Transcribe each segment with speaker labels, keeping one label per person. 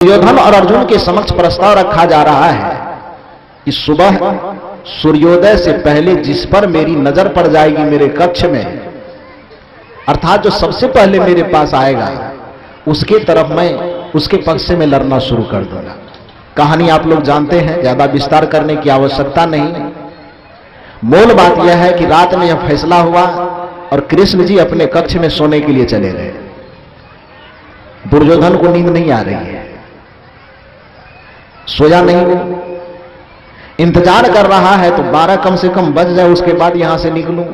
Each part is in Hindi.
Speaker 1: दुर्योधन और अर्जुन के समक्ष प्रस्ताव रखा जा रहा है कि सुबह सूर्योदय से पहले जिस पर मेरी नजर पड़ जाएगी मेरे कक्ष में, अर्थात जो सबसे पहले मेरे पास आएगा उसके तरफ मैं उसके पक्ष से मैं लड़ना शुरू कर दूंगा। कहानी आप लोग जानते हैं, ज्यादा विस्तार करने की आवश्यकता नहीं। मूल बात यह है कि रात में यह फैसला हुआ और कृष्ण जी अपने कक्ष में सोने के लिए चले गए। दुर्योधन को नींद नहीं आ रही है, सोया नहीं वो, इंतजार कर रहा है तो 12 कम से कम बज जाए उसके बाद यहां से निकलूं।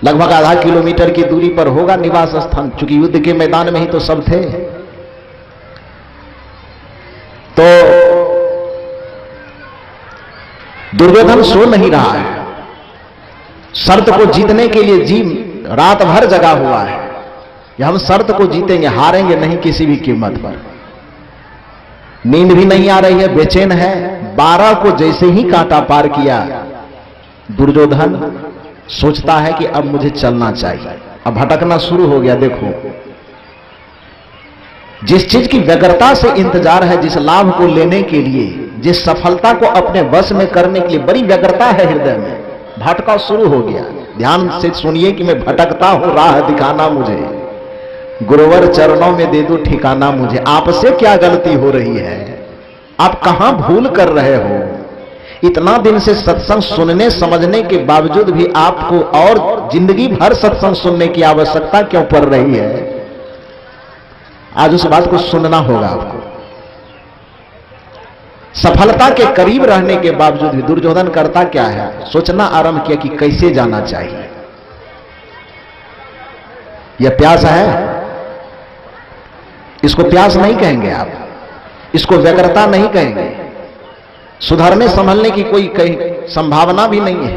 Speaker 1: लगभग आधा किलोमीटर की दूरी पर होगा निवास स्थान, चूंकि युद्ध के मैदान में ही तो सब थे। तो दुर्योधन सो नहीं रहा है, शर्त को जीतने के लिए जी रात भर जगा हुआ है कि हम शर्त को जीतेंगे, हारेंगे नहीं किसी भी कीमत पर। नींद भी नहीं आ रही है, बेचैन है। 12 को जैसे ही कांटा पार किया दुर्योधन सोचता है कि अब मुझे चलना चाहिए। अब भटकना शुरू हो गया। देखो, जिस चीज की व्यग्रता से इंतजार है, जिस लाभ को लेने के लिए, जिस सफलता को अपने वश में करने के लिए बड़ी व्यग्रता है हृदय में, भटका शुरू हो गया। ध्यान से सुनिए कि मैं भटकता हूं, राह दिखाना मुझे, गुरुवर चरणों में दे दो ठिकाना मुझे। आपसे क्या गलती हो रही है? आप कहां भूल कर रहे हो? इतना दिन से सत्संग सुनने समझने के बावजूद भी आपको और जिंदगी भर सत्संग सुनने की आवश्यकता क्यों पड़ रही है? आज उस बात को सुनना होगा आपको। सफलता के करीब रहने के बावजूद भी दुर्योधन करता क्या है? सोचना आरंभ किया कि कैसे जाना चाहिए। यह प्यास है, इसको प्यास नहीं कहेंगे आप, इसको व्यग्रता नहीं कहेंगे। सुधरने संभलने की कोई संभावना भी नहीं है,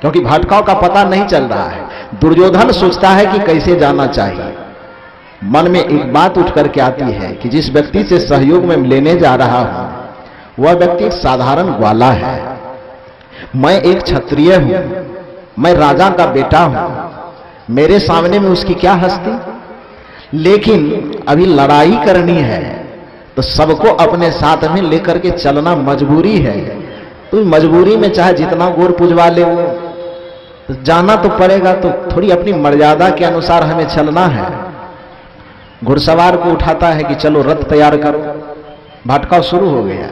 Speaker 1: क्योंकि भटकाव का पता नहीं चल रहा है। दुर्योधन सोचता है कि कैसे जाना चाहिए। मन में एक बात उठ करके आती है कि जिस व्यक्ति से सहयोग में लेने जा रहा हूं वह व्यक्ति एक साधारण ग्वाला है, मैं एक क्षत्रिय हूं, मैं राजा का बेटा हूं, मेरे सामने में उसकी क्या हस्ती। लेकिन अभी लड़ाई करनी है तो सबको अपने साथ में लेकर के चलना मजबूरी है। तो मजबूरी में चाहे जितना गोर पुजवा ले वो, तो जाना तो पड़ेगा। तो थोड़ी अपनी मर्यादा के अनुसार हमें चलना है। घुड़सवार को उठाता है कि चलो रथ तैयार करो, भटकाव शुरू हो गया।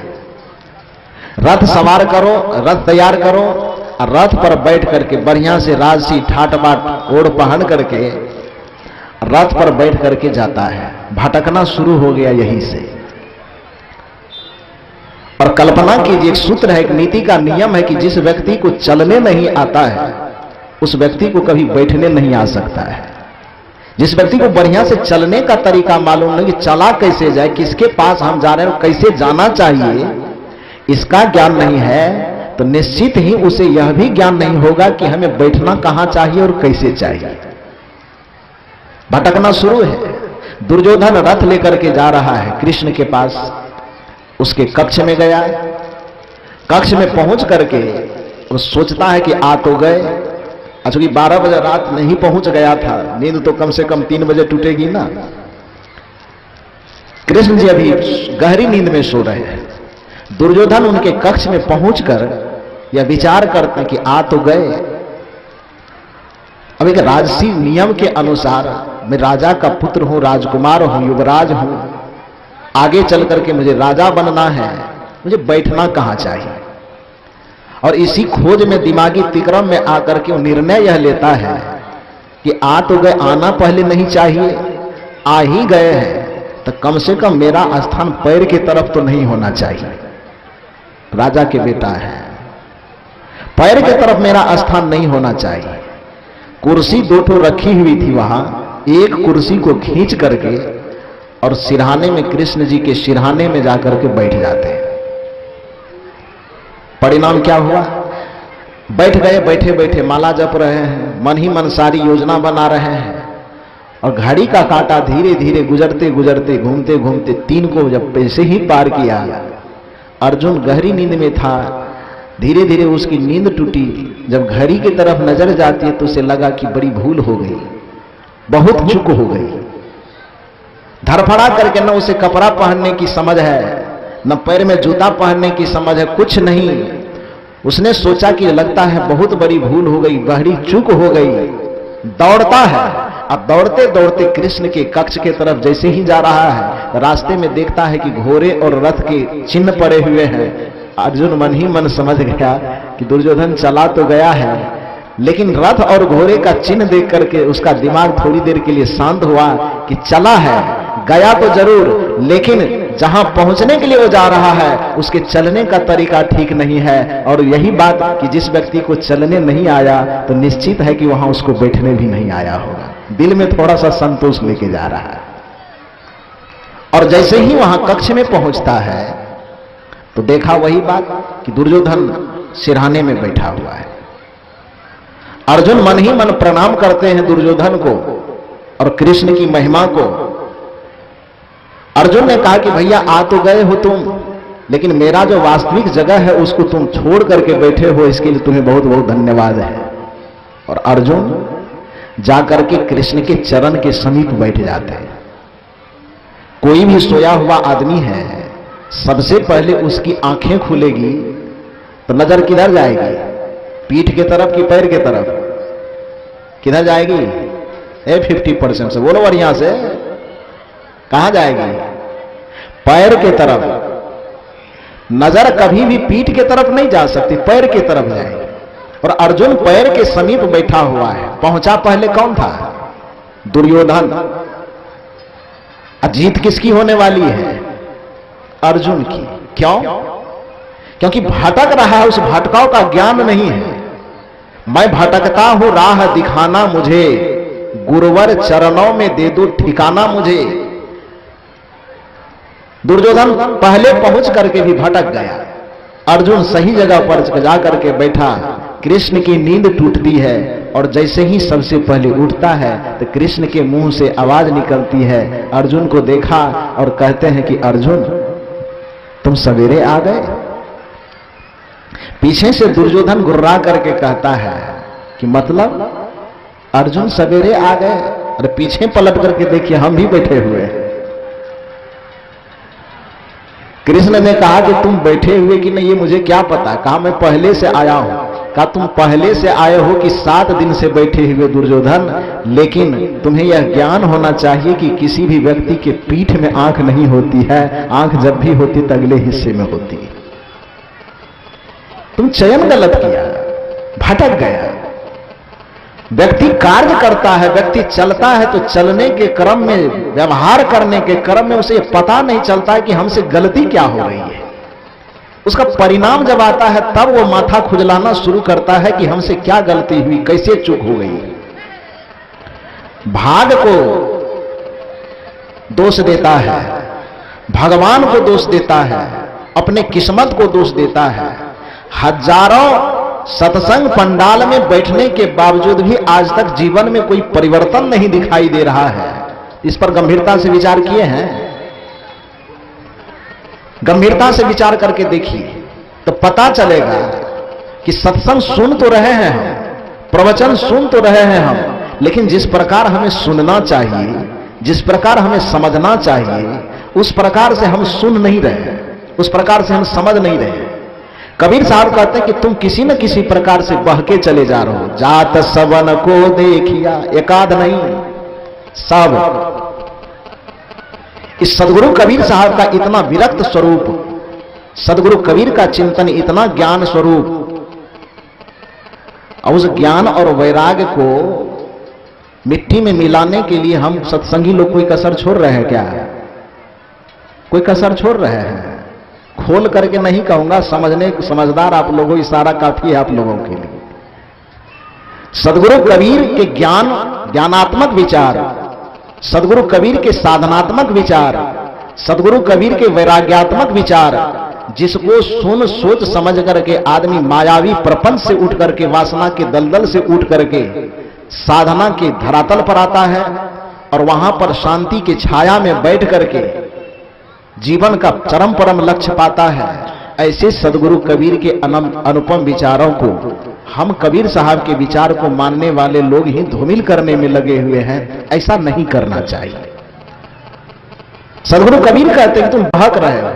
Speaker 1: रथ सवार करो, रथ तैयार करो, और रथ पर बैठ करके बढ़िया से राजसी ठाट बाट ओढ़ पहन करके रथ पर बैठ करके जाता है। भटकना शुरू हो गया यहीं से। और कल्पना कीजिए, एक सूत्र है, एक नीति का नियम है कि जिस व्यक्ति को चलने नहीं आता है उस व्यक्ति को कभी बैठने नहीं आ सकता है। जिस व्यक्ति को बढ़िया से चलने का तरीका मालूम नहीं कि चला कैसे जाए, किसके पास हम जा रहे हैं, कैसे जाना चाहिए, इसका ज्ञान नहीं है, तो निश्चित ही उसे यह भी ज्ञान नहीं होगा कि हमें बैठना कहां चाहिए और कैसे चाहिए। भटकना शुरू है। दुर्योधन रथ लेकर के जा रहा है कृष्ण के पास, उसके कक्ष में गया। कक्ष में पहुंच करके वो सोचता है कि आ तो गए, क्योंकि 12 बजे रात नहीं पहुंच गया था, नींद तो कम से कम 3 बजे टूटेगी ना। कृष्ण जी अभी गहरी नींद में सो रहे हैं। दुर्योधन उनके कक्ष में पहुंचकर यह विचार करते हैं कि आ तो गए। अब एक राजसी नियम के अनुसार मैं राजा का पुत्र हूं, राजकुमार हूं, युवराज हूं, आगे चल करके मुझे राजा बनना है, मुझे बैठना कहां चाहिए। और इसी खोज में, दिमागी तिक्रम में आकर के वो निर्णय यह लेता है कि आ तो गए, आना पहले नहीं चाहिए, आ ही गए हैं तो कम से कम मेरा स्थान पैर की तरफ तो नहीं होना चाहिए। राजा के बेटा है, पैर की तरफ मेरा स्थान नहीं होना चाहिए। कुर्सी 2 ठो रखी हुई थी वहां, एक कुर्सी को खींच करके और सिरहाने में, कृष्ण जी के सिरहाने में जाकर के बैठ जाते हैं। परिणाम क्या हुआ? बैठ गए, बैठे बैठे माला जप रहे हैं, मन ही मन सारी योजना बना रहे हैं। और घड़ी का कांटा धीरे धीरे गुजरते गुजरते, घूमते घूमते 3 को जब पैसे ही पार किया, अर्जुन गहरी नींद में था। धीरे धीरे उसकी नींद टूटी। जब घड़ी की तरफ नजर जाती है तो उसे लगा कि बड़ी भूल हो गई, बहुत चूक हो गई। धड़फड़ा करके न उसे कपड़ा पहनने की समझ है, न पैर में जूता पहनने की समझ है, कुछ नहीं। उसने सोचा कि लगता है बहुत बड़ी भूल हो गई, बड़ी चूक हो गई। दौड़ता है, अब दौड़ते दौड़ते कृष्ण के कक्ष के तरफ जैसे ही जा रहा है, रास्ते में देखता है कि घोड़े और रथ के चिन्ह पड़े हुए हैं। अर्जुन मन ही मन समझ गया कि दुर्योधन चला तो गया है, लेकिन रथ और घोड़े का चिन्ह देख करके उसका दिमाग थोड़ी देर के लिए शांत हुआ कि चला है, गया तो जरूर, लेकिन जहां पहुंचने के लिए वो जा रहा है उसके चलने का तरीका ठीक नहीं है। और यही बात कि जिस व्यक्ति को चलने नहीं आया तो निश्चित है कि वहां उसको बैठने भी नहीं आया होगा। दिल में थोड़ा सा संतोष लेके जा रहा है। और जैसे ही वहां कक्ष में पहुंचता है तो देखा वही बात कि दुर्योधन सिरहाने में बैठा हुआ है। अर्जुन मन ही मन प्रणाम करते हैं दुर्योधन को और कृष्ण की महिमा को। अर्जुन ने कहा कि भैया आ तो गए हो तुम, लेकिन मेरा जो वास्तविक जगह है उसको तुम छोड़ करके बैठे हो, इसके लिए तुम्हें बहुत बहुत धन्यवाद है। और अर्जुन जाकर के कृष्ण के चरण के समीप बैठ जाते हैं। कोई भी सोया हुआ आदमी है, सबसे पहले उसकी आंखें खुलेगी तो नजर किधर जाएगी? पीठ के तरफ कि पैर के तरफ? किधर जाएगी? 50% से बोलो बढ़िया से, कहां जाएगी? पैर के तरफ। नजर कभी भी पीठ के तरफ नहीं जा सकती, पैर के तरफ जाएगी। और अर्जुन पैर के समीप बैठा हुआ है। पहुंचा पहले कौन था? दुर्योधन। जीत किसकी होने वाली है? अर्जुन की। क्यों? क्योंकि भटक रहा है, उस भटकाव का ज्ञान नहीं है। मैं भटकता हूं, राह दिखाना मुझे, गुरुवर चरणों में दे दो ठिकाना मुझे। दुर्योधन पहले पहुंच करके भी भटक गया। अर्जुन सही जगह पर जा करके बैठा। कृष्ण की नींद टूटती है और जैसे ही सबसे पहले उठता है तो कृष्ण के मुंह से आवाज निकलती है। अर्जुन को देखा और कहते हैं कि अर्जुन तुम सवेरे आ गए। पीछे से दुर्योधन गुर्रा करके कहता है कि मतलब अर्जुन सवेरे आ गए? और पीछे पलट करके देखिए हम भी बैठे हुए हैं। कृष्ण ने कहा कि तुम बैठे हुए कि नहीं ये मुझे क्या पता। कहा मैं पहले से आया हूं। कहा तुम पहले से आए हो कि 7 दिन से बैठे हुए दुर्योधन, लेकिन तुम्हें यह ज्ञान होना चाहिए कि किसी भी व्यक्ति के पीठ में आंख नहीं होती है, आंख जब भी होती तो अगले हिस्से में होती है। तुम चयन गलत किया, भटक गया। व्यक्ति कार्य करता है, व्यक्ति चलता है तो चलने के क्रम में, व्यवहार करने के क्रम में उसे पता नहीं चलता है कि हमसे गलती क्या हो रही है। उसका परिणाम जब आता है तब वो माथा खुजलाना शुरू करता है कि हमसे क्या गलती हुई, कैसे चूक हो गई। भाग को दोष देता है, भगवान को दोष देता है, अपने किस्मत को दोष देता है। हजारों सत्संग पंडाल में बैठने के बावजूद भी आज तक जीवन में कोई परिवर्तन नहीं दिखाई दे रहा है। इस पर गंभीरता से विचार किए हैं? गंभीरता से विचार करके देखिए तो पता चलेगा कि सत्संग सुन तो रहे हैं हम, प्रवचन सुन तो रहे हैं हम, लेकिन जिस प्रकार हमें सुनना चाहिए, जिस प्रकार हमें समझना चाहिए, उस प्रकार से हम सुन नहीं रहे, उस प्रकार से हम समझ नहीं रहे। कबीर साहब कहते हैं कि तुम किसी न किसी प्रकार से बह के चले जा रहे हो। जात सबन को देखिया, एकाध नहीं सब। इस सदगुरु कबीर साहब का इतना विरक्त स्वरूप, सदगुरु कबीर का चिंतन इतना ज्ञान स्वरूप, और उस ज्ञान और वैराग्य को मिट्टी में मिलाने के लिए हम सत्संगी लोग कोई कसर छोड़ रहे हैं क्या? कोई कसर छोड़ रहे हैं? खोल करके नहीं कहूंगा, समझदार आप लोगों, इशारा काफी है आप लोगों के लिए। सदगुरु कबीर के ज्ञान, ज्ञानात्मक विचार, सदगुरु कबीर के साधनात्मक विचार, सदगुरु कबीर के वैराग्यात्मक विचार, जिसको सुन सोच समझ करके आदमी मायावी प्रपंच से उठ करके, वासना के दलदल से उठ करके साधना के धरातल पर आता है और वहां पर शांति की छाया में बैठ करके जीवन का चरम परम लक्ष्य पाता है। ऐसे सदगुरु कबीर के अनुपम विचारों को हम कबीर साहब के विचार को मानने वाले लोग ही धूमिल करने में लगे हुए हैं। ऐसा नहीं करना चाहिए। सदगुरु कबीर कहते कि तुम बहक रहे हो।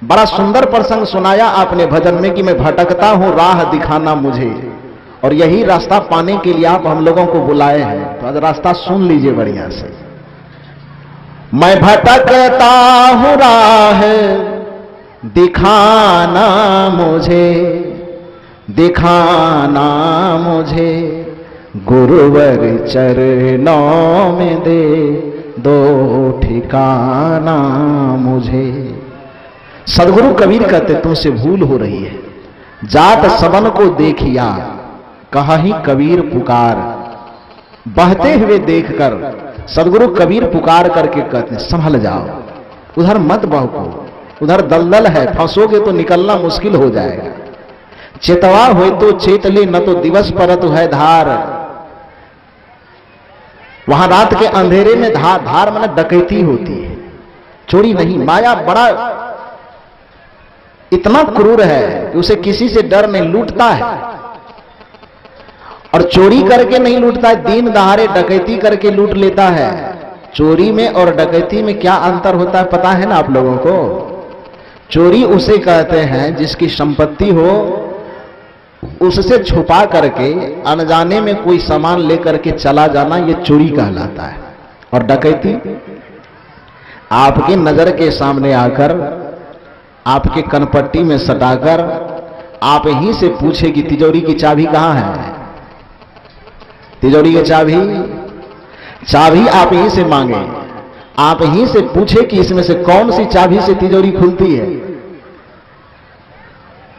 Speaker 1: बड़ा सुंदर प्रसंग सुनाया आपने भजन में कि मैं भटकता हूं, राह दिखाना मुझे, और यही रास्ता पाने के लिए आप हम लोगों को बुलाए हैं। तो आज रास्ता सुन लीजिए बढ़िया से। मैं भटकता हूं, राह दिखाना मुझे, दिखाना मुझे, गुरुवर चरणों में दे दो ठिकाना मुझे। सदगुरु कबीर कहते तुमसे भूल हो रही है। जात सबन को देखिया कहीं कबीर पुकार, बहते हुए देखकर सदगुरु कबीर पुकार करके कहते संभल जाओ, उधर मत बहको, उधर दलदल है, फंसोगे तो निकलना मुश्किल हो जाएगा। चेतवा हो तो चेत ले, न तो दिवस परत है धार। वहां रात के अंधेरे में धार, धार माने डकैती होती है, चोरी नहीं। माया बड़ा इतना क्रूर है कि उसे किसी से डर नहीं, लूटता है और चोरी करके नहीं लूटता है, दिन दहाड़े डकैती करके लूट लेता है। चोरी में और डकैती में क्या अंतर होता है पता है ना आप लोगों को? चोरी उसे कहते हैं जिसकी संपत्ति हो उससे छुपा करके अनजाने में कोई सामान लेकर के चला जाना, ये चोरी कहलाता है। और डकैती आपकी नजर के सामने आकर, आपके कनपट्टी में सटाकर आप ही से पूछे कि तिजोरी की चाबी कहां है, तिजोरी की चाबी, चाबी आप ही से मांगे, आप ही से पूछे कि इसमें से कौन सी चाबी से तिजोरी खुलती है,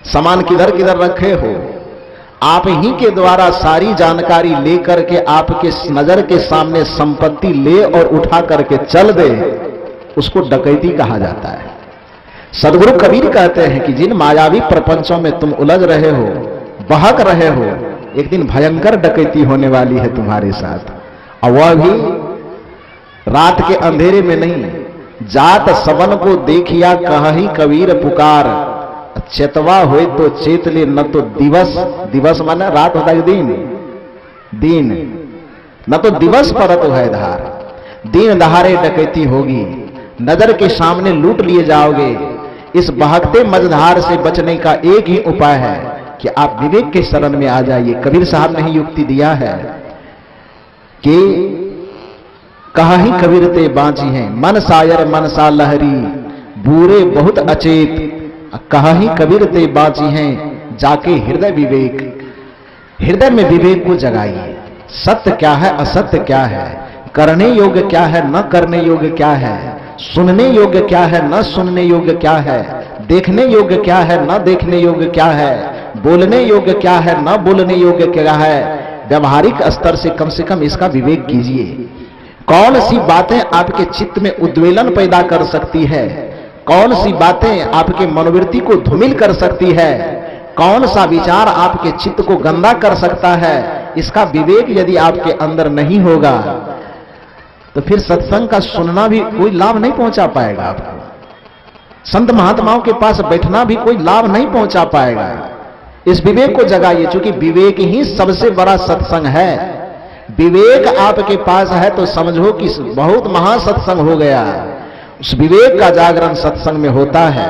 Speaker 1: सामान किधर किधर रखे हो, आप ही के द्वारा सारी जानकारी लेकर के आपके नजर के सामने संपत्ति ले और उठा करके चल दे, उसको डकैती कहा जाता है। सदगुरु कबीर कहते हैं कि जिन मायावी प्रपंचों में तुम उलझ रहे हो, बहक रहे हो, एक दिन भयंकर डकैती होने वाली है तुम्हारे साथ, और वह भी रात के अंधेरे में नहीं। जात सबन को देखिया कहीं कबीर पुकार, चेतवा होए तो चेत ले, न तो दिवस, दिवस माने रात होता है, दिन, दिन, न तो दिवस परत है धार। दिन दहाड़े डकैती होगी, नजर के सामने लूट लिए जाओगे। इस बहकते मझधार से बचने का एक ही उपाय है कि आप विवेक के शरण में आ जाइए। कबीर साहब ने ही युक्ति दिया है कि कहीं कबीर ते बांची हैं, मन सायर मन सा लहरी, बूरे बहुत अचेत, कहीं कबीर ते बांची हैं, जाके हृदय विवेक, हृदय में विवेक को जगाइए। सत्य क्या है, असत्य क्या है, करने योग्य क्या है, न करने योग्य क्या है, सुनने योग्य क्या है, न सुनने योग्य क्या है, देखने योग्य क्या है, न देखने योग्य क्या है, बोलने योग्य क्या है, न बोलने योग्य क्या है। व्यवहारिक स्तर से कम इसका विवेक कीजिए। कौन सी बातें आपके चित्त में उद्वेलन पैदा कर सकती है, कौन सी बातें आपके मनोवृत्ति को धूमिल कर सकती है, कौन सा विचार आपके चित्त को गंदा कर सकता है, इसका विवेक यदि आपके अंदर नहीं होगा तो फिर सत्संग का सुनना भी कोई लाभ नहीं पहुंचा पाएगा आपको। संत महात्माओं के पास बैठना भी कोई लाभ नहीं पहुंचा पाएगा। इस विवेक को जगाइए, क्योंकि विवेक ही सबसे बड़ा सत्संग है। विवेक आपके पास है तो समझो कि बहुत महासत्संग हो गया। उस विवेक का जागरण सत्संग में होता है।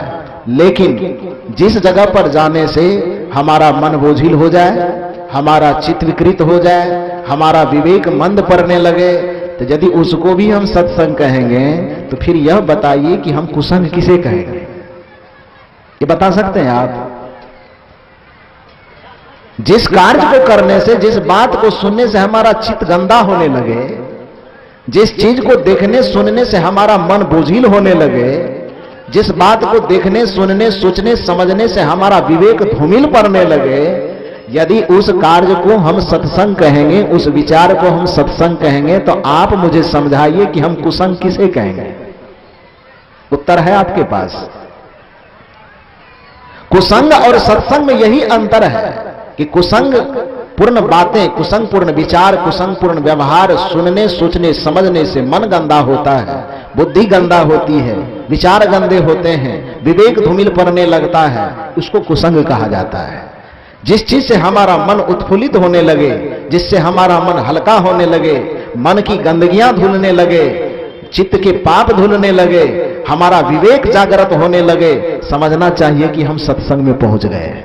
Speaker 1: लेकिन जिस जगह पर जाने से हमारा मन बोझिल हो जाए, हमारा चित्त विकृत हो जाए, हमारा विवेक मंद पड़ने लगे, तो यदि उसको भी हम सत्संग कहेंगे तो फिर यह बताइए कि हम कुसंग किसे कहेंगे? ये बता सकते हैं आप? जिस कार्य को करने से, जिस बात को सुनने से हमारा चित्त गंदा होने लगे, जिस चीज को देखने सुनने से हमारा मन बोझिल होने लगे, जिस बात को देखने सुनने सोचने समझने से हमारा विवेक धूमिल पड़ने लगे, यदि उस कार्य को हम सत्संग कहेंगे, उस विचार को हम सत्संग कहेंगे, तो आप मुझे समझाइए कि हम कुसंग किसे कहेंगे? उत्तर है आपके पास। कुसंग और सत्संग में यही अंतर है कि कुसंग पूर्ण बातें, कुसंग पूर्ण विचार, कुसंग पूर्ण व्यवहार सुनने सोचने समझने से मन गंदा होता है, बुद्धि गंदा होती है, विचार गंदे होते हैं, विवेक धूमिल पड़ने लगता है, उसको कुसंग कहा जाता है। जिस चीज से हमारा मन उत्फुल्लित होने लगे, जिससे हमारा मन हल्का होने लगे, मन की गंदगियां धुलने लगे, चित्त के पाप धुलने लगे, हमारा विवेक जागृत होने लगे, समझना चाहिए कि हम सत्संग में पहुंच गए।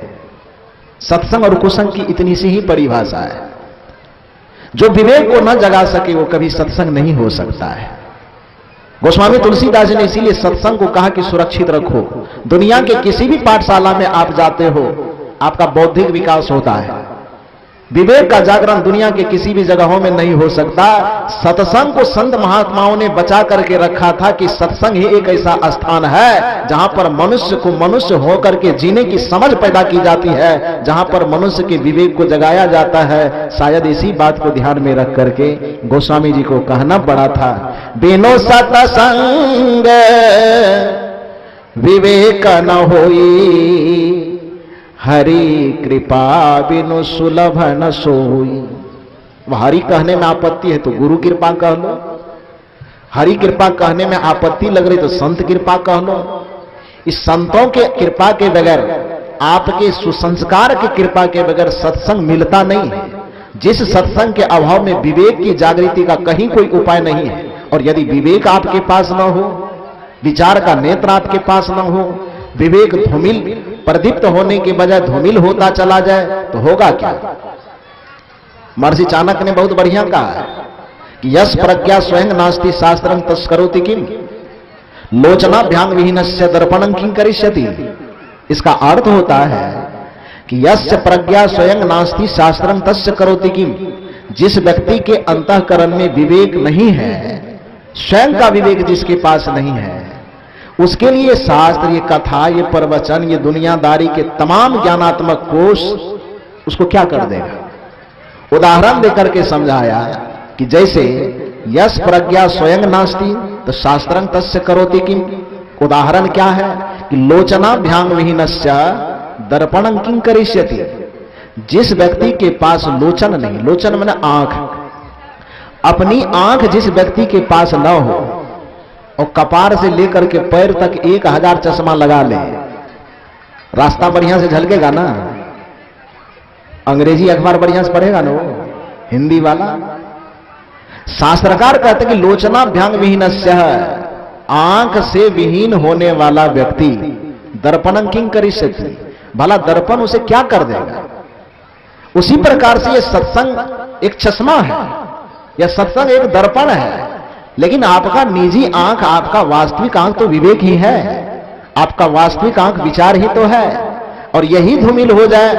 Speaker 1: सत्संग और कुसंग की इतनी सी ही परिभाषा है। जो विवेक को न जगा सके वो कभी सत्संग नहीं हो सकता है। गोस्वामी तुलसीदास जी ने इसीलिए सत्संग को कहा कि सुरक्षित रखो। दुनिया के किसी भी पाठशाला में आप जाते हो, आपका बौद्धिक विकास होता है, विवेक का जागरण दुनिया के किसी भी जगहों में नहीं हो सकता। सत्संग को संत महात्माओं ने बचा करके रखा था कि सत्संग ही एक ऐसा स्थान है जहां पर मनुष्य को मनुष्य होकर के जीने की समझ पैदा की जाती है, जहां पर मनुष्य के विवेक को जगाया जाता है। शायद इसी बात को ध्यान में रख करके गोस्वामी जी को कहना पड़ा था, बिनो सत्संग विवेक न होई, हरि कृपा बिनु सुलभ न सोई। हरि कहने में आपत्ति है तो गुरु कृपा कह लो, हरि कृपा कहने में आपत्ति लग रही तो संत कृपा कह लो। इस संतों के कृपा के बगैर, आपके सुसंस्कार की कृपा के बगैर सत्संग मिलता नहीं है। जिस सत्संग के अभाव में विवेक की जागृति का कहीं कोई उपाय नहीं है। और यदि विवेक आपके पास न हो, विचार का नेत्र आपके पास न हो, विवेक धूमिल प्रदीप्त होने के बजाय धूमिल होता चला जाए तो होगा क्या? महर्षि चाणक्य ने बहुत बढ़िया कहा है कि यस प्रज्ञा स्वयं नास्ति शास्त्रं तस्करोति किम, लोचनाभ्याम विहीनस्य दर्पणं किं करिष्यति। इसका अर्थ होता है कि यस्य प्रज्ञा स्वयं नास्ति शास्त्रं तस्य करोति किम। जिस व्यक्ति के अंतःकरण में विवेक नहीं है, स्वयं का विवेक जिसके पास नहीं है, उसके लिए शास्त्र, ये कथा, ये प्रवचन, ये दुनियादारी के तमाम ज्ञानात्मक कोश उसको क्या कर देगा। उदाहरण देकर के समझाया कि जैसे यस प्रज्ञा स्वयं नास्ति तो शास्त्रं तस्य करोति किम। उदाहरण क्या है कि लोचनाभ्याम विहीनस्य दर्पणं किं करिष्यति। जिस व्यक्ति के पास लोचन नहीं, लोचन माने आंख, अपनी आंख जिस व्यक्ति के पास न हो और कपार से लेकर के पैर तक 1000 चश्मा लगा ले, रास्ता बढ़िया से झलकेगा ना? अंग्रेजी अखबार बढ़िया से पढ़ेगा ना वो, हिंदी वाला? शास्त्रकार कहते कि लोचनाभ्याम विहीनस्य, आंख से विहीन होने वाला व्यक्ति दर्पणं किं करिष्यति, भला दर्पण उसे क्या कर देगा। उसी प्रकार से यह सत्संग एक चश्मा है, यह सत्संग एक दर्पण है। लेकिन आपका निजी आंख, आपका वास्तविक आंख तो विवेक ही है, आपका वास्तविक आंख विचार ही तो है। और यही धूमिल हो जाए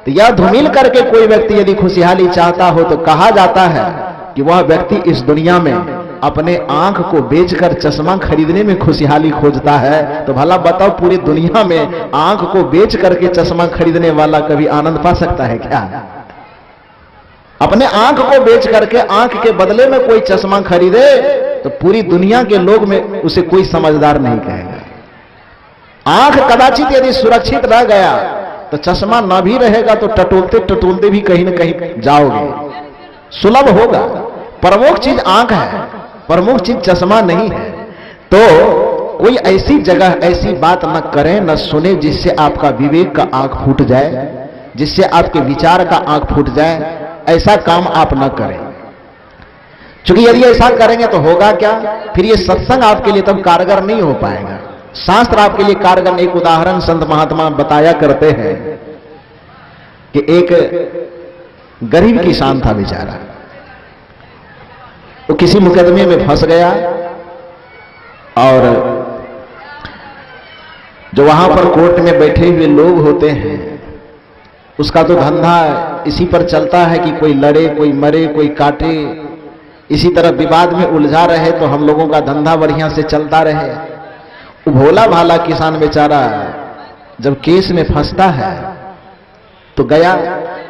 Speaker 1: तो यह धूमिल करके कोई व्यक्ति यदि खुशहाली चाहता हो तो कहा जाता है कि वह व्यक्ति इस दुनिया में अपने आंख को बेचकर चश्मा खरीदने में खुशहाली खोजता है। तो भला बताओ, पूरी दुनिया में आंख को बेच करके चश्मा खरीदने वाला कभी आनंद पा सकता है क्या? अपने आंख को बेच करके आंख के बदले में कोई चश्मा खरीदे तो पूरी दुनिया के लोग में उसे कोई समझदार नहीं कहेगा। आंख कदाचित यदि सुरक्षित रह गया तो चश्मा ना भी रहेगा तो टटोलते टटोलते भी कहीं ना कहीं जाओगे, सुलभ होगा। प्रमुख चीज आंख है, प्रमुख चीज चश्मा नहीं है। तो कोई ऐसी जगह ऐसी बात न करें न सुने जिससे आपका विवेक का आंख फूट जाए, जिससे आपके विचार का आंख फूट जाए। ऐसा काम आप न करें, क्योंकि यदि ऐसा करेंगे तो होगा क्या? फिर ये सत्संग आपके लिए तब कारगर नहीं हो पाएगा, शास्त्र आपके लिए कारगर। एक उदाहरण संत महात्मा बताया करते हैं कि एक गरीब किसान था बेचारा, वो किसी मुकदमे में फंस गया और जो वहां पर कोर्ट में बैठे हुए लोग होते हैं उसका तो धंधा इसी पर चलता है कि कोई लड़े, कोई मरे, कोई काटे, इसी तरह विवाद में उलझा रहे तो हम लोगों का धंधा बढ़िया से चलता रहे। वो भोला भाला किसान बेचारा जब केस में फंसता है तो गया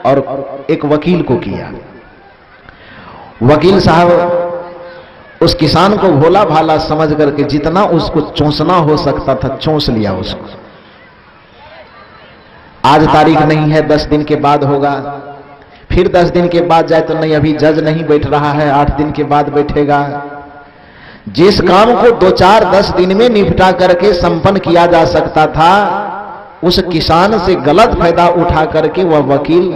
Speaker 1: और एक वकील को किया। वकील साहब उस किसान को भोला भाला समझ करके जितना उसको चोंसना हो सकता था चोंस लिया उसको। आज तारीख नहीं है, 10 दिन के बाद होगा, फिर 10 दिन के बाद जाए तो नहीं, अभी जज नहीं बैठ रहा है, 8 दिन के बाद बैठेगा। जिस काम को 2-4-10 दिन में निपटा करके संपन्न किया जा सकता था, उस किसान से गलत फायदा उठा करके वह वकील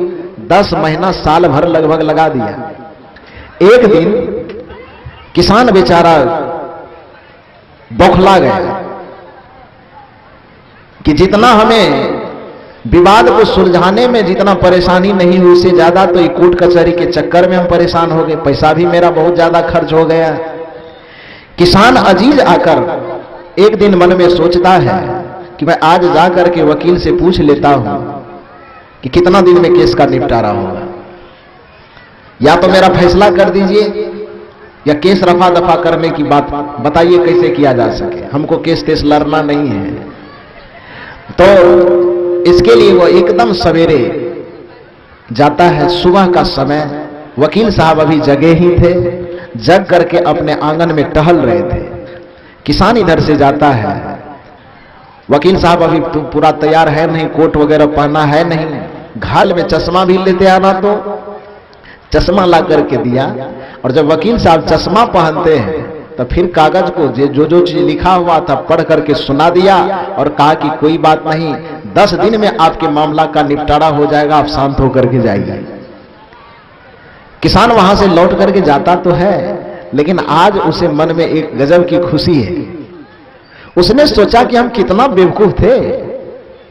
Speaker 1: 10 महीना साल भर लगभग लगा दिया। एक दिन किसान बेचारा बौखला गए कि जितना हमें विवाद को सुलझाने में जितना परेशानी नहीं हुई, उससे ज्यादा तो कोर्ट कचहरी के चक्कर में हम परेशान हो गए, पैसा भी मेरा बहुत ज्यादा खर्च हो गया। किसान अजीज आकर एक दिन मन में सोचता है कि मैं आज जाकर के वकील से पूछ लेता हूं कि कितना दिन में केस का निपटारा होगा, या तो मेरा फैसला कर दीजिए या केस रफा दफा करने की बात बताइए कैसे किया जा सके, हमको केस तेस लड़ना नहीं है। तो इसके लिए वो एकदम सवेरे जाता है, सुबह का समय, वकील साहब अभी जगे ही थे, जग करके अपने आंगन में टहल रहे थे। किसान इधर से जाता है, वकील साहब अभी पूरा तैयार है नहीं, कोट वगैरह पहना है नहीं, घाल में चश्मा भी लेते आना, तो चश्मा ला करके दिया। और जब वकील साहब चश्मा पहनते हैं तो फिर कागज को जो जो चीज लिखा हुआ था पढ़ करके सुना दिया और कहा कि कोई बात नहीं, 10 दिन में आपके मामला का निपटारा हो जाएगा, आप शांत होकर के जाइए। किसान वहां से लौट करके जाता तो है, लेकिन आज उसे मन में एक गजब की खुशी है। उसने सोचा कि हम कितना बेवकूफ थे,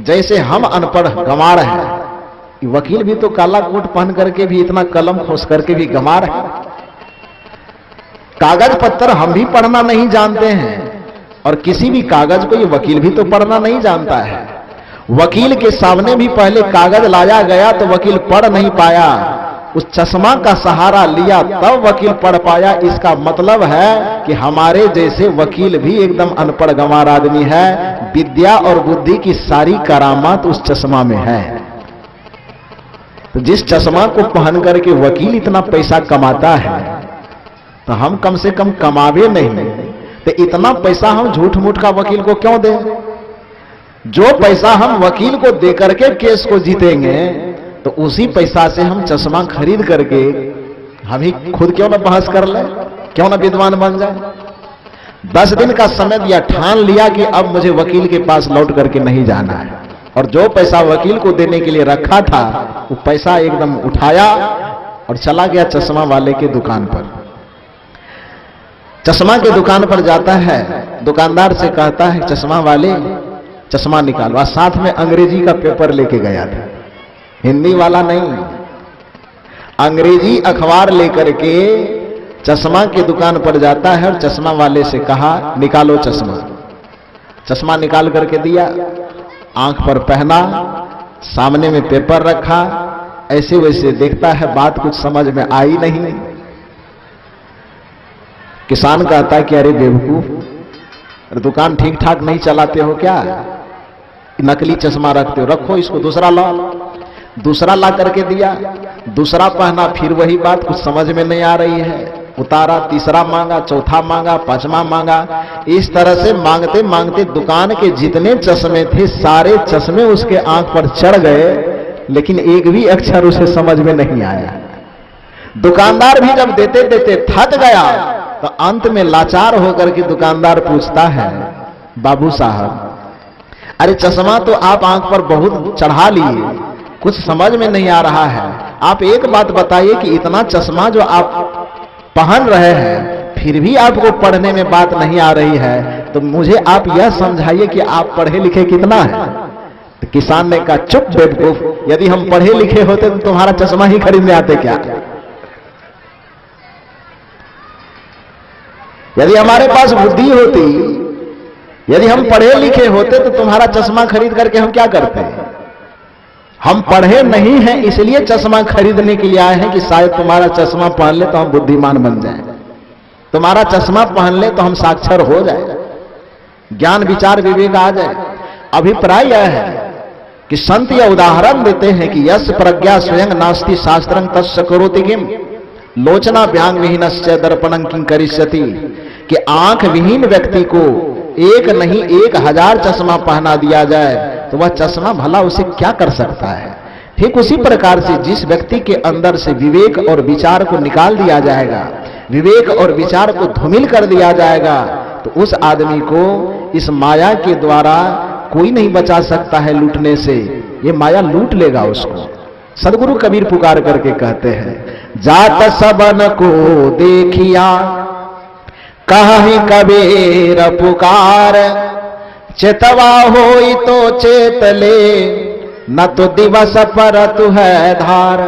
Speaker 1: जैसे हम अनपढ़ गंवार हैं, वकील भी तो काला कोट पहन करके भी, इतना कलम खोस करके भी गंवार है। कागज पत्तर हम भी पढ़ना नहीं जानते हैं, और किसी भी कागज को ये वकील भी तो पढ़ना नहीं जानता है। वकील के सामने भी पहले कागज लाया गया तो वकील पढ़ नहीं पाया, उस चश्मा का सहारा लिया तब वकील पढ़ पाया। इसका मतलब है कि हमारे जैसे वकील भी एकदम अनपढ़ गंवार आदमी है, विद्या और बुद्धि की सारी करामात उस चश्मा में है। तो जिस चश्मा को पहन करके वकील इतना पैसा कमाता है, तो हम कम से कम कमावे नहीं, तो इतना पैसा हम झूठ मूठ का वकील को क्यों दें? जो पैसा हम वकील को दे करके केस को जीतेंगे, तो उसी पैसा से हम चश्मा खरीद करके हम ही खुद क्यों ना बहस कर ले, क्यों ना विद्वान बन जाए। 10 दिन का समय दिया, ठान लिया कि अब मुझे वकील के पास लौट करके नहीं जाना है, और जो पैसा वकील को देने के लिए रखा था वो पैसा एकदम उठाया और चला गया चश्मा वाले के दुकान पर। चश्मा के दुकान पर जाता है, दुकानदार से कहता है चश्मा वाले चश्मा निकालो, और साथ में अंग्रेजी का पेपर लेके गया था, हिंदी वाला नहीं, अंग्रेजी अखबार लेकर के चश्मा की दुकान पर जाता है और चश्मा वाले से कहा निकालो चश्मा। चश्मा निकाल करके दिया, आंख पर पहना, सामने में पेपर रखा, ऐसे वैसे देखता है, बात कुछ समझ में आई नहीं। किसान कहता है कि अरे बेवकूफ, दुकान ठीक ठाक नहीं चलाते हो क्या, नकली चश्मा रखते हो, रखो इसको, दूसरा लाओ। दूसरा ला करके दिया, दूसरा पहना, फिर वही बात, कुछ समझ में नहीं आ रही है, उतारा, तीसरा मांगा, चौथा मांगा, पांचवा मांगा। इस तरह से मांगते मांगते दुकान के जितने चश्मे थे सारे चश्मे उसके आंख पर चढ़ गए, लेकिन एक भी अक्षर उसे समझ में नहीं आया। दुकानदार भी जब देते देते थक गया, तो अंत में लाचार होकर के दुकानदार पूछता है, बाबू साहब, अरे चश्मा तो आप आंख पर बहुत चढ़ा लिए, कुछ समझ में नहीं आ रहा है, आप एक बात बताइए कि इतना चश्मा जो आप पहन रहे हैं फिर भी आपको पढ़ने में बात नहीं आ रही है, तो मुझे आप यह समझाइए कि आप पढ़े लिखे कितना है। तो किसान ने कहा चुप बेवकूफ, यदि हम पढ़े लिखे होते तो तुम्हारा चश्मा ही खरीदने आते क्या? यदि हमारे पास बुद्धि होती, यदि हम पढ़े लिखे होते तो तुम्हारा चश्मा खरीद करके हम क्या करते? हम पढ़े नहीं हैं इसलिए चश्मा खरीदने के लिए आए हैं कि शायद तुम्हारा चश्मा पहन ले तो हम बुद्धिमान बन जाएं, तुम्हारा चश्मा पहन ले तो हम साक्षर हो जाए, ज्ञान विचार विवेक आ जाए। अभिप्राय यह है कि संत यह उदाहरण देते हैं कि यस प्रज्ञा स्वयं नास्ति शास्त्रं तस्य करोति किम, लोचना व्यांग विहीनस्य दर्पणं किं करिष्यति, कि आंख विहीन व्यक्ति को एक नहीं 1000 चश्मा पहना दिया जाए तो वह चश्मा भला उसे क्या कर सकता है। ठीक उसी प्रकार से जिस व्यक्ति के अंदर से विवेक और विचार को निकाल दिया जाएगा, विवेक और विचार को धूमिल कर दिया जाएगा, तो उस आदमी को इस माया के द्वारा कोई नहीं बचा सकता है लूटने से, ये माया लूट लेगा उसको। सदगुरु कबीर पुकार करके कहते हैं, जात सबन को देखिया कहीं कबीर पुकार, चेतवा होई तो चेत ले, न तो दिवस पर तू है धार।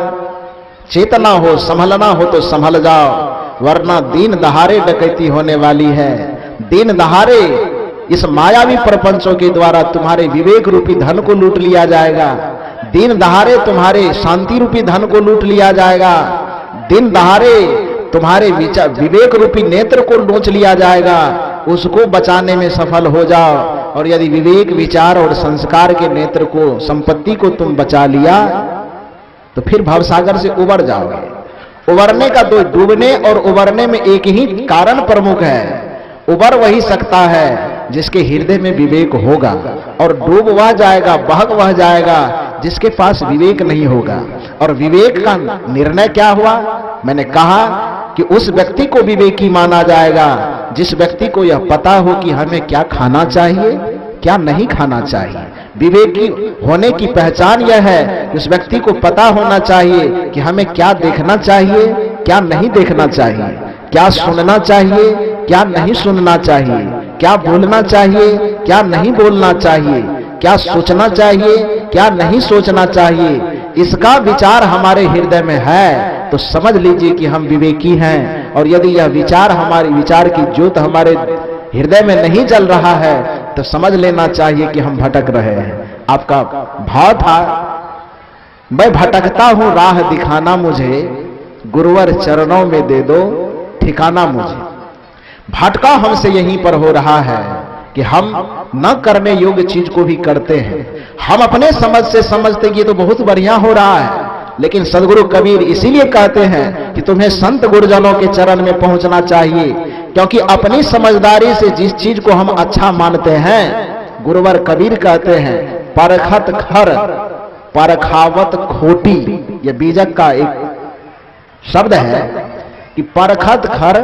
Speaker 1: चेतना हो, संभलना हो तो संभल जाओ, वरना दिन दहाड़े डकैती होने वाली है। दिन दहाड़े इस मायावी प्रपंचों के द्वारा तुम्हारे विवेक रूपी धन को लूट लिया जाएगा। दिन दहाड़े तुम्हारे शांति रूपी धन को लूट लिया जाएगा। दिन दहाड़े तुम्हारे विवेक रूपी नेत्र को नोच लिया जाएगा। उसको बचाने में सफल हो जाओ, और यदि विवेक, विचार और संस्कार के नेत्र को, संपत्ति को तुम बचा लिया तो फिर भवसागर से उबर जाओगे। उबरने का दो, डूबने और उबरने में एक ही कारण प्रमुख है। उबर वही सकता है जिसके हृदय में विवेक होगा, और डूब वह जाएगा, बहक वह जाएगा जिसके पास विवेक नहीं होगा। और विवेक का निर्णय क्या हुआ? मैंने कहा कि उस व्यक्ति को विवेकी माना जाएगा जिस व्यक्ति को यह पता हो कि हमें क्या खाना चाहिए, क्या नहीं खाना चाहिए। विवेकी होने की पहचान यह है कि उस व्यक्ति को पता होना चाहिए कि हमें क्या देखना चाहिए, क्या नहीं देखना चाहिए, क्या सुनना चाहिए, क्या नहीं सुनना चाहिए, क्या बोलना चाहिए, क्या नहीं बोलना चाहिए, क्या सोचना चाहिए, क्या नहीं सोचना चाहिए। इसका विचार हमारे हृदय में है तो समझ लीजिए कि हम विवेकी हैं। और यदि यह विचार, हमारे विचार की ज्योत हमारे हृदय में नहीं जल रहा है तो समझ लेना चाहिए कि हम भटक रहे हैं। आपका भाव था, मैं भटकता हूं, राह दिखाना मुझे, गुरुवर चरणों में दे दो ठिकाना मुझे। भटका हमसे यहीं पर हो रहा है कि हम न करने योग्य चीज को भी करते हैं। हम अपने समझ से समझते कि ये तो बहुत बढ़िया हो रहा है, लेकिन सदगुरु कबीर इसीलिए कहते हैं कि तुम्हें संत गुरुजनों के चरण में पहुंचना चाहिए, क्योंकि अपनी समझदारी से जिस चीज को हम अच्छा मानते हैं, गुरुवर कबीर कहते हैं परखत खर परखावत खोटी। यह बीजक का एक शब्द है कि परखत खर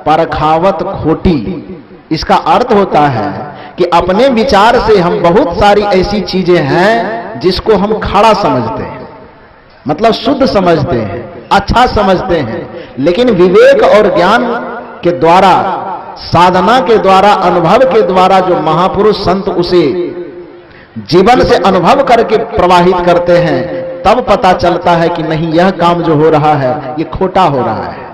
Speaker 1: परखावत खोटी। इसका अर्थ होता है कि अपने विचार से हम बहुत सारी ऐसी चीजें हैं जिसको हम खड़ा समझते हैं, मतलब शुद्ध समझते हैं, अच्छा समझते हैं, लेकिन विवेक और ज्ञान के द्वारा, साधना के द्वारा, अनुभव के द्वारा जो महापुरुष संत उसे जीवन से अनुभव करके प्रवाहित करते हैं, तब पता चलता है कि नहीं, यह काम जो हो रहा है ये खोटा हो रहा है।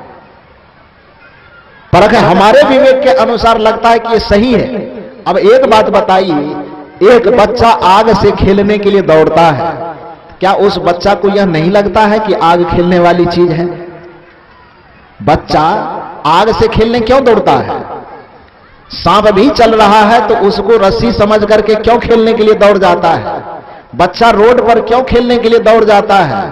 Speaker 1: परख हमारे विवेक के अनुसार लगता है कि ये सही है। अब एक बात बताइए, एक बच्चा आग से खेलने के लिए दौड़ता है, क्या उस बच्चा को यह नहीं लगता है कि आग खेलने वाली चीज है? बच्चा आग से खेलने क्यों दौड़ता है? सांप भी चल रहा है तो उसको रस्सी समझ करके क्यों खेलने के लिए दौड़ जाता है? बच्चा रोड पर क्यों खेलने के लिए दौड़ जाता है?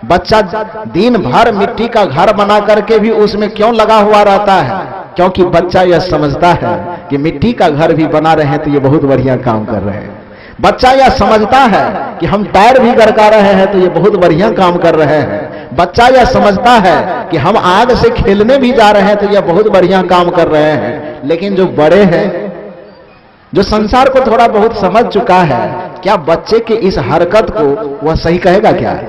Speaker 1: बच्चा दिन भर मिट्टी का घर बना करके भी उसमें क्यों लगा हुआ रहता है? क्योंकि बच्चा यह समझता है कि मिट्टी का घर भी बना रहे हैं तो ये बहुत बढ़िया काम कर रहे हैं। बच्चा यह समझता है कि हम टायर भी गड़का रहे हैं तो ये बहुत बढ़िया काम कर रहे हैं। बच्चा यह समझता है कि हम आग से खेलने भी जा रहे हैं तो यह बहुत बढ़िया काम कर रहे हैं। लेकिन जो बड़े हैं, जो संसार को थोड़ा बहुत समझ चुका है, क्या बच्चे की इस हरकत को वह सही कहेगा? क्या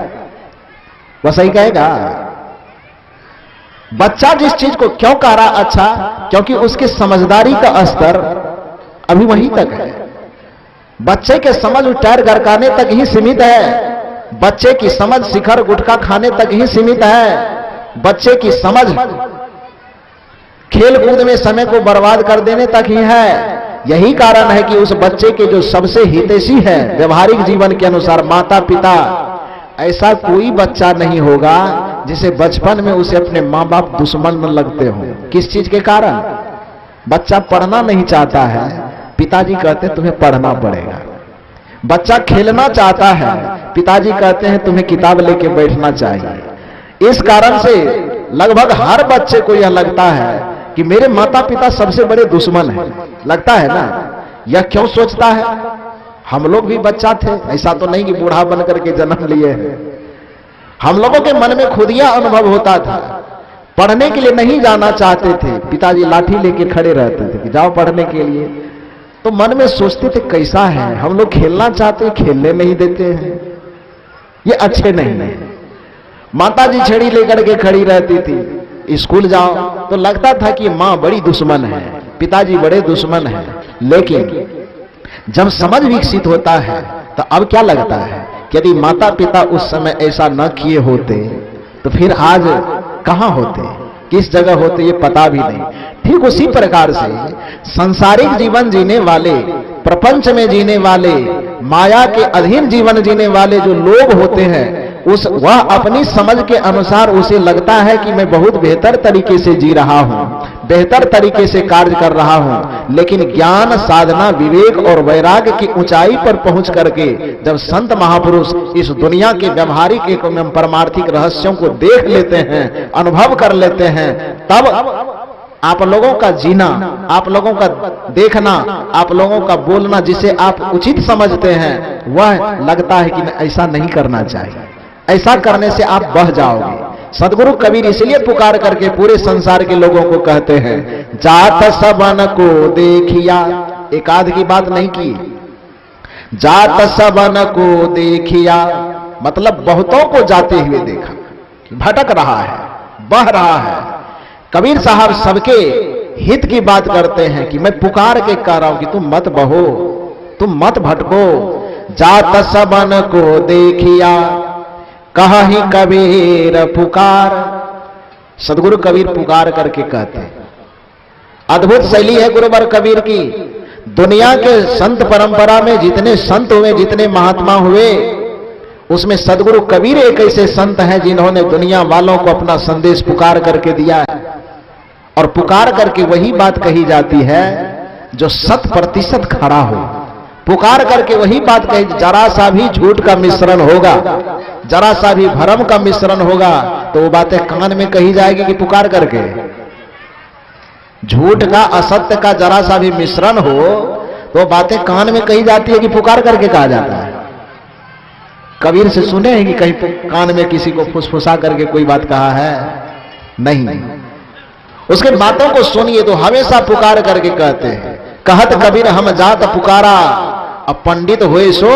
Speaker 1: वह सही कहेगा? बच्चा जिस चीज को क्यों कह रहा अच्छा, क्योंकि उसकी समझदारी का स्तर अभी वहीं तक है। बच्चे के समझ टायर गड़काने तक ही सीमित है। बच्चे की समझ शिखर गुटखा खाने तक ही सीमित है। बच्चे की समझ खेल कूद में समय को बर्बाद कर देने तक ही है। यही कारण है कि उस बच्चे के जो सबसे हितैषी है व्यवहारिक जीवन के अनुसार माता पिता, ऐसा कोई बच्चा नहीं होगा जिसे बचपन में उसे अपने माँ बाप दुश्मन न लगते हो। किस चीज के कारण? बच्चा पढ़ना नहीं चाहता है, पिताजी कहते हैं तुम्हें पढ़ना पड़ेगा। बच्चा खेलना चाहता है, पिताजी कहते हैं तुम्हें किताब लेके बैठना चाहिए। इस कारण से लगभग हर बच्चे को यह लगता है कि मेरे माता पिता सबसे बड़े दुश्मन हैं। लगता है ना? यह क्यों सोचता है? हम लोग भी बच्चा थे, ऐसा तो नहीं कि बूढ़ा बन करके जन्म लिए हैं। हम लोगों के मन में खुद यह अनुभव होता था, पढ़ने के लिए नहीं जाना चाहते थे, पिताजी लाठी लेके खड़े रहते थे कि जाओ पढ़ने के लिए, तो मन में सोचते थे कैसा है, हम लोग खेलना चाहते हैं, खेलने नहीं देते हैं, ये अच्छे नहीं है। माता जी छड़ी लेकर के खड़ी रहती थी, स्कूल जाओ तो लगता था कि माँ बड़ी दुश्मन है, पिताजी बड़े दुश्मन है, लेकिन जब समझ विकसित होता है तो अब क्या लगता है कि यदि माता पिता उस समय ऐसा न किए होते तो फिर आज कहां होते, किस जगह होते, ये पता भी नहीं। ठीक उसी प्रकार से सांसारिक जीवन जीने वाले, प्रपंच में जीने वाले, माया के अधीन जीवन जीने वाले जो लोग होते हैं, वह अपनी समझ के अनुसार उसे लगता है कि मैं बहुत बेहतर तरीके से जी रहा हूं, बेहतर तरीके से कार्य कर रहा हूं। लेकिन ज्ञान, साधना, विवेक और वैराग्य की ऊंचाई पर पहुंच करके जब संत महापुरुष इस दुनिया के व्यवहारिक एवं परमार्थिक रहस्यों को देख लेते हैं, अनुभव कर लेते हैं, तब आप लोगों का जीना, आप लोगों का देखना, आप लोगों का बोलना जिसे आप उचित समझते हैं, वह लगता है कि ऐसा नहीं करना चाहिए, ऐसा करने से आप बह जाओगे। सदगुरु कबीर इसलिए पुकार करके पूरे संसार के लोगों को कहते हैं, जात सबन को देखिया, एक आध की बात नहीं की, जात सबन को देखिया मतलब बहुतों को जाते हुए देखा, भटक रहा है, बह रहा है। कबीर साहब सबके हित की बात करते हैं कि मैं पुकार के कह रहा हूं कि तुम मत बहो, तुम मत भटको। जात सबन को देखिया कहि कबीर पुकार, सदगुरु कबीर पुकार करके कहते हैं। अद्भुत शैली है गुरुवर कबीर की। दुनिया के संत परंपरा में जितने संत हुए, जितने महात्मा हुए, उसमें सदगुरु कबीर एक ऐसे संत हैं जिन्होंने दुनिया वालों को अपना संदेश पुकार करके दिया है। और पुकार करके वही बात कही जाती है जो 100% खड़ा हो। पुकार करके वही बात कही, जरा सा भी झूठ का मिश्रण होगा, जरा सा भी भ्रम का मिश्रण होगा तो वो बातें कान में कही जाएगी कि पुकार करके। झूठ का, असत्य का जरा सा भी मिश्रण हो तो बातें कान में कही जाती है कि पुकार करके कहा जाता है। कबीर से सुने हैं कि कहीं कान में किसी को फुसफुसा करके कोई बात कहा है? नहीं। उसके बातों को सुनिए तो हमेशा पुकार करके कहते हैं। कहत कबीर हम जात पुकारा, अब पंडित हुए सो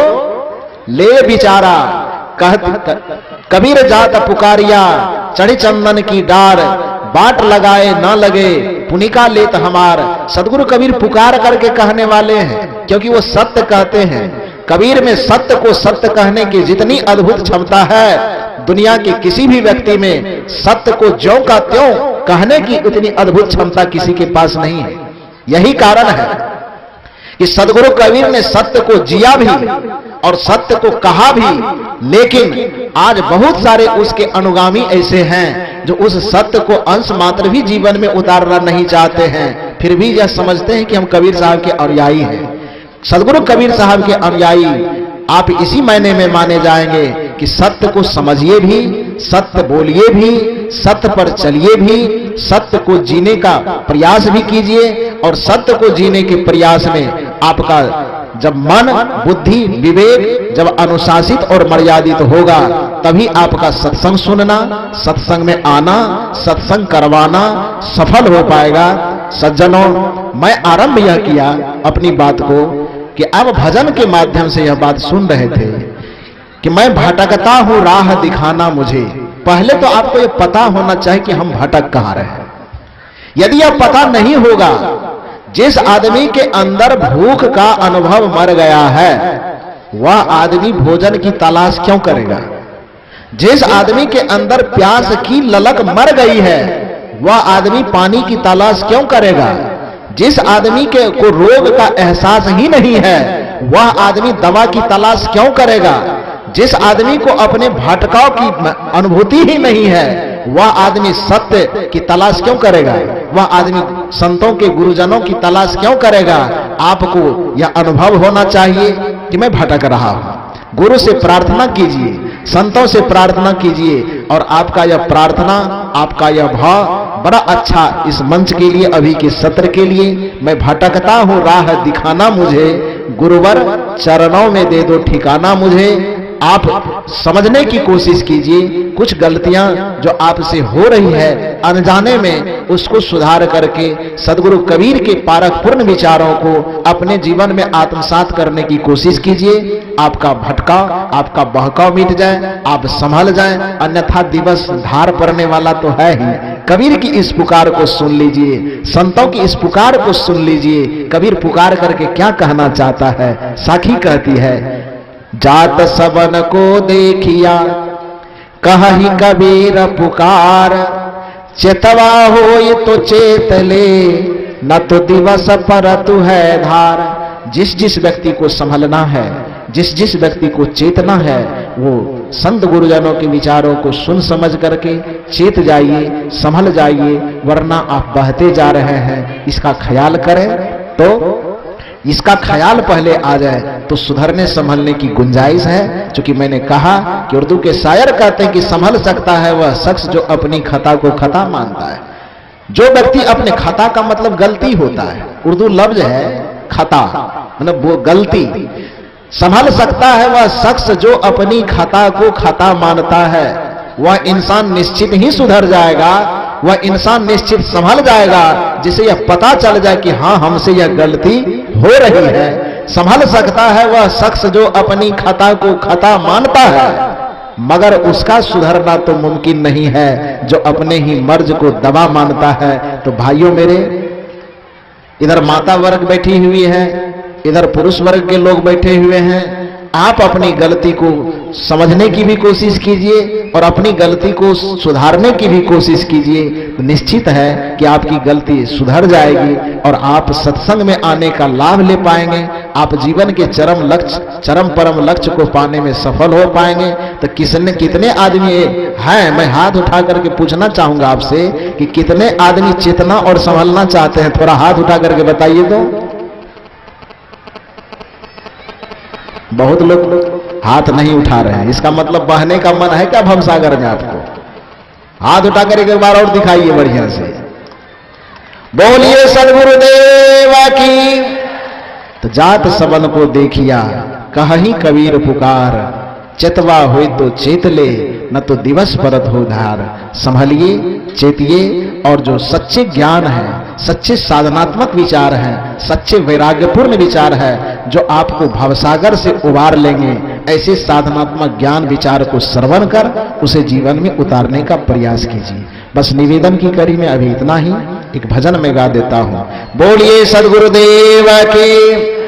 Speaker 1: ले विचारा। कहत कबीर जात पुकारिया, चढ़ी चंदन की डार, बाट लगाए ना लगे पुनिका लेत हमार। सदगुरु कबीर पुकार करके कहने वाले हैं क्योंकि वो सत्य कहते हैं। कबीर में सत्य को सत्य कहने की जितनी अद्भुत क्षमता है, दुनिया के किसी भी व्यक्ति में सत्य को ज्यों का त्यों कहने की उतनी अद्भुत क्षमता किसी के पास नहीं है। यही कारण है कि सदगुरु कबीर ने सत्य को जिया भी और सत्य को कहा भी, लेकिन आज बहुत सारे उसके अनुगामी ऐसे हैं जो उस सत्य को अंश मात्र भी जीवन में उतारना नहीं चाहते हैं, फिर भी यह समझते हैं कि हम कबीर साहब के अनुयायी हैं। सदगुरु कबीर साहब के अनुयायी आप इसी मायने में माने जाएंगे कि सत्य को समझिए भी, सत्य बोलिए भी, सत्य पर चलिए भी, सत्य को जीने का प्रयास भी कीजिए। और सत्य को जीने के प्रयास में आपका जब मन, बुद्धि, विवेक जब अनुशासित और मर्यादित होगा, तभी आपका सत्संग सुनना, सत्संग में आना, सत्संग करवाना सफल हो पाएगा। सज्जनों, मैं आरंभ यह किया अपनी बात को कि अब भजन के माध्यम से यह बात सुन रहे थे कि मैं भटकता हूं, राह दिखाना मुझे। पहले तो आपको यह पता होना चाहिए कि हम भटक कहां रहे हैं। यदि यह पता नहीं होगा, जिस आदमी के अंदर भूख का अनुभव मर गया है, वह आदमी भोजन की तलाश क्यों करेगा? जिस आदमी के अंदर प्यास की ललक मर गई है, वह आदमी पानी की तलाश क्यों करेगा? जिस आदमी के को रोग का एहसास ही नहीं है, वह आदमी दवा की तलाश क्यों करेगा? जिस आदमी को अपने भटकाव की अनुभूति ही नहीं है, वह आदमी सत्य की तलाश क्यों करेगा? वह आदमी संतों के, गुरुजनों की तलाश क्यों करेगा? आपको यह अनुभव होना चाहिए कि मैं भटक रहा हूं। गुरु से प्रार्थना कीजिए, संतों से प्रार्थना कीजिए, और आपका यह प्रार्थना, आपका यह भाव बड़ा अच्छा इस मंच के लिए, अभी के सत्र के लिए। मैं भटकता हूं, राह दिखाना मुझे, गुरुवर चरणों में दे दो ठिकाना मुझे। आप समझने की कोशिश कीजिए, कुछ गलतियां जो आपसे हो रही है अनजाने में, उसको सुधार करके सदगुरु कबीर के पारखपूर्ण विचारों को अपने जीवन में आत्मसात करने की कोशिश कीजिए। आपका भटकाव, आपका बहकाव मिट जाए, आप संभल जाएं, अन्यथा दिवस धार पड़ने वाला तो है ही। कबीर की इस पुकार को सुन लीजिए, संतों की इस पुकार को सुन लीजिए। कबीर पुकार करके क्या कहना चाहता है? साखी कहती है, जात सबन को देखिया कहि कबीर पुकार, चेतवा होय तो चेत ले, न तो दिवस परतु है धार। जिस जिस व्यक्ति को संभलना है, जिस जिस व्यक्ति को चेतना है, वो संत गुरुजनों के विचारों को सुन समझ करके चेत जाइए, संभल जाइए, वरना आप बहते जा रहे हैं। इसका ख्याल करें तो इसका ख्याल पहले आ जाए तो सुधरने संभलने की गुंजाइश है। क्योंकि मैंने कहा कि उर्दू के शायर कहते हैं कि संभल सकता है वह शख्स जो अपनी खता को खता मानता है। जो व्यक्ति अपने खता का मतलब गलती होता है, उर्दू लफ्ज है खता, मतलब वो गलती। संभल सकता है वह शख्स जो अपनी खता को खता मानता है। वह इंसान निश्चित ही सुधर जाएगा, वह इंसान निश्चित संभल जाएगा, जिसे यह पता चल जाए कि हाँ, हमसे यह गलती हो रही है। संभल सकता है वह शख्स जो अपनी खता को खता मानता है, मगर उसका सुधरना तो मुमकिन नहीं है जो अपने ही मर्ज को दवा मानता है। तो भाइयों मेरे, इधर माता वर्ग बैठी हुई है, इधर पुरुष वर्ग के लोग बैठे हुए हैं। आप अपनी गलती को समझने की भी कोशिश कीजिए और अपनी गलती को सुधारने की भी कोशिश कीजिए। तो निश्चित है कि आपकी गलती सुधर जाएगी और आप सत्संग में आने का लाभ ले पाएंगे। आप जीवन के चरम परम लक्ष्य को पाने में सफल हो पाएंगे। तो कितने आदमी हैं, मैं हाथ उठा करके पूछना चाहूंगा आपसे कि कितने आदमी चेतना और संभलना चाहते हैं? थोड़ा हाथ उठा करके बताइए तो। बहुत लोग हाथ नहीं उठा रहे हैं। इसका मतलब बहने का मन है क्या भवसागर में? आपको हाथ उठा कर एक बार और दिखाइए बढ़िया से। बोलिए सद्गुरुदेव की। तो जात सबन को देखिया कहि कबीर पुकार, चेतवा होय तो चेत ले, न तो दिवस परत हो धार। संभलिए, चेतिए, और जो सच्चे ज्ञान है, सच्चे साधनात्मक विचार हैं, सच्चे वैराग्यपूर्ण विचार है, जो आपको भवसागर से उबार लेंगे, ऐसे साधनात्मक ज्ञान विचार को श्रवण कर उसे जीवन में उतारने का प्रयास कीजिए। बस निवेदन की कड़ी में अभी इतना ही। एक भजन में गा देता हूं। बोलिए सद्गुरुदेव की।